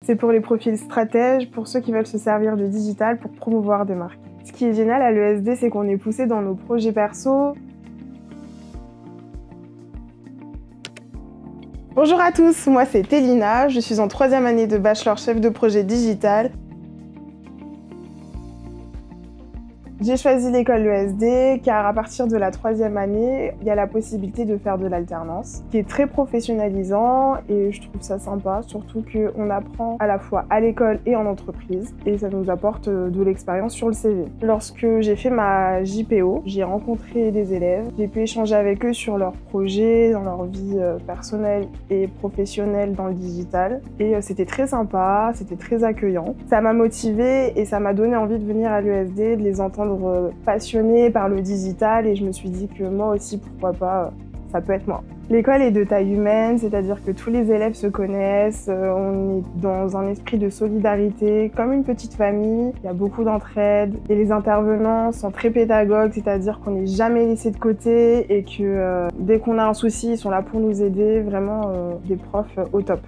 C'est pour les profils stratèges, pour ceux qui veulent se servir du digital pour promouvoir des marques. Ce qui est génial à l'ESD, c'est qu'on est poussé dans nos projets perso. Bonjour à tous, moi c'est Télina, je suis en 3e année de bachelor chef de projet digital. J'ai choisi l'école ESD car à partir de la 3e année, il y a la possibilité de faire de l'alternance, qui est très professionnalisant et je trouve ça sympa, surtout qu'on apprend à la fois à l'école et en entreprise et ça nous apporte de l'expérience sur le CV. Lorsque j'ai fait ma JPO, j'ai rencontré des élèves, j'ai pu échanger avec eux sur leurs projets, dans leur vie personnelle et professionnelle dans le digital et c'était très sympa, c'était très accueillant. Ça m'a motivée et ça m'a donné envie de venir à l'ESD, de les entendre passionnés par le digital et je me suis dit que moi aussi, pourquoi pas, ça peut être moi. L'école est de taille humaine, c'est-à-dire que tous les élèves se connaissent, on est dans un esprit de solidarité, comme une petite famille, il y a beaucoup d'entraide et les intervenants sont très pédagogues, c'est-à-dire qu'on n'est jamais laissé de côté et que dès qu'on a un souci, ils sont là pour nous aider, vraiment des profs au top.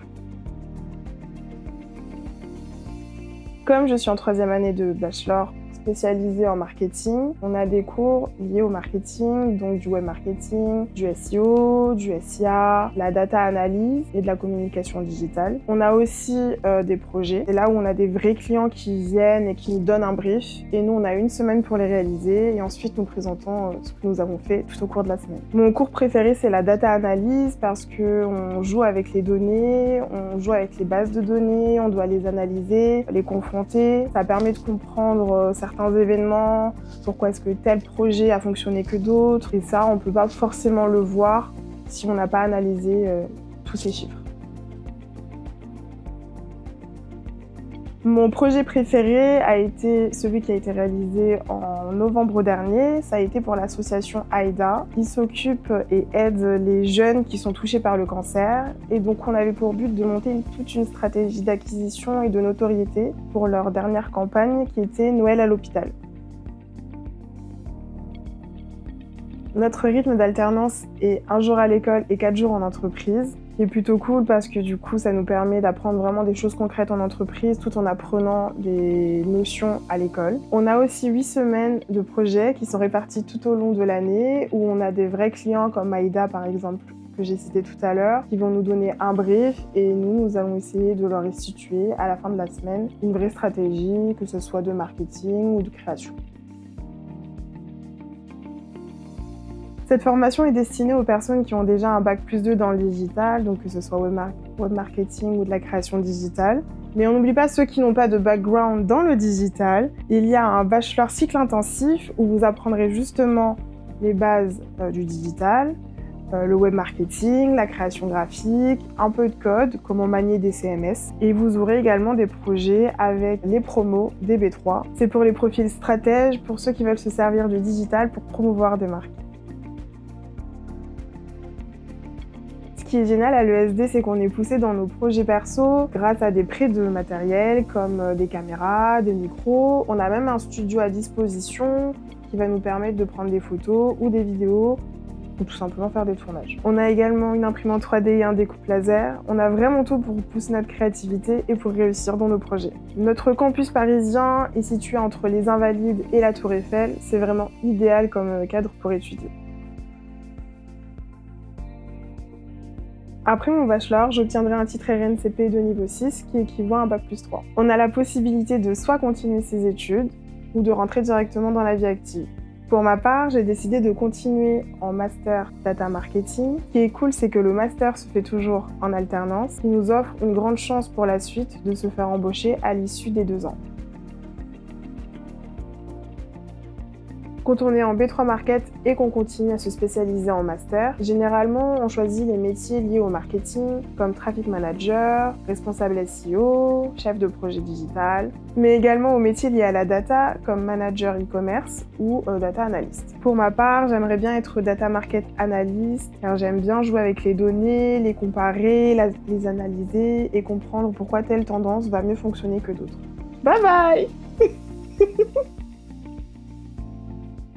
Comme je suis en 3e année de bachelor, spécialisé en marketing. On a des cours liés au marketing, donc du web marketing, du SEO, du SIA, la data analyse et de la communication digitale. On a aussi des projets. C'est là où on a des vrais clients qui viennent et qui nous donnent un brief. Et nous, on a 1 semaine pour les réaliser et ensuite nous présentons ce que nous avons fait tout au cours de la semaine. Mon cours préféré, c'est la data analyse parce qu'on joue avec les données, on joue avec les bases de données, on doit les analyser, les confronter. Ça permet de comprendre certains événements, pourquoi est-ce que tel projet a fonctionné que d'autres. Et ça, on ne peut pas forcément le voir si on n'a pas analysé tous ces chiffres. Mon projet préféré a été celui qui a été réalisé en novembre dernier. Ça a été pour l'association AIDA, qui s'occupe et aide les jeunes qui sont touchés par le cancer. Et donc on avait pour but de monter toute une stratégie d'acquisition et de notoriété pour leur dernière campagne qui était Noël à l'hôpital. Notre rythme d'alternance est 1 jour à l'école et 4 jours en entreprise. C'est plutôt cool parce que du coup, ça nous permet d'apprendre vraiment des choses concrètes en entreprise tout en apprenant des notions à l'école. On a aussi 8 semaines de projets qui sont répartis tout au long de l'année où on a des vrais clients comme Aïda par exemple, que j'ai cité tout à l'heure, qui vont nous donner un brief et nous allons essayer de leur restituer à la fin de la semaine une vraie stratégie, que ce soit de marketing ou de création. Cette formation est destinée aux personnes qui ont déjà un bac+2 dans le digital, donc que ce soit web marketing ou de la création digitale. Mais on n'oublie pas ceux qui n'ont pas de background dans le digital. Il y a un bachelor cycle intensif où vous apprendrez justement les bases du digital, le web marketing, la création graphique, un peu de code, comment manier des CMS. Et vous aurez également des projets avec les promos des B3. C'est pour les profils stratèges, pour ceux qui veulent se servir du digital pour promouvoir des marques. Ce qui est génial à l'ESD, c'est qu'on est poussé dans nos projets perso grâce à des prêts de matériel comme des caméras, des micros. On a même un studio à disposition qui va nous permettre de prendre des photos ou des vidéos ou tout simplement faire des tournages. On a également une imprimante 3D et un découpe laser. On a vraiment tout pour pousser notre créativité et pour réussir dans nos projets. Notre campus parisien est situé entre les Invalides et la Tour Eiffel. C'est vraiment idéal comme cadre pour étudier. Après mon bachelor, j'obtiendrai un titre RNCP de niveau 6 qui équivaut à un bac+3. On a la possibilité de soit continuer ses études ou de rentrer directement dans la vie active. Pour ma part, j'ai décidé de continuer en master data marketing. Ce qui est cool, c'est que le master se fait toujours en alternance, qui nous offre une grande chance pour la suite de se faire embaucher à l'issue des 2 ans. Quand on est en B3 Market et qu'on continue à se spécialiser en master, généralement on choisit les métiers liés au marketing comme traffic manager, responsable SEO, chef de projet digital, mais également aux métiers liés à la data comme manager e-commerce ou data analyst. Pour ma part, j'aimerais bien être data market analyst car j'aime bien jouer avec les données, les comparer, les analyser et comprendre pourquoi telle tendance va mieux fonctionner que d'autres. Bye bye.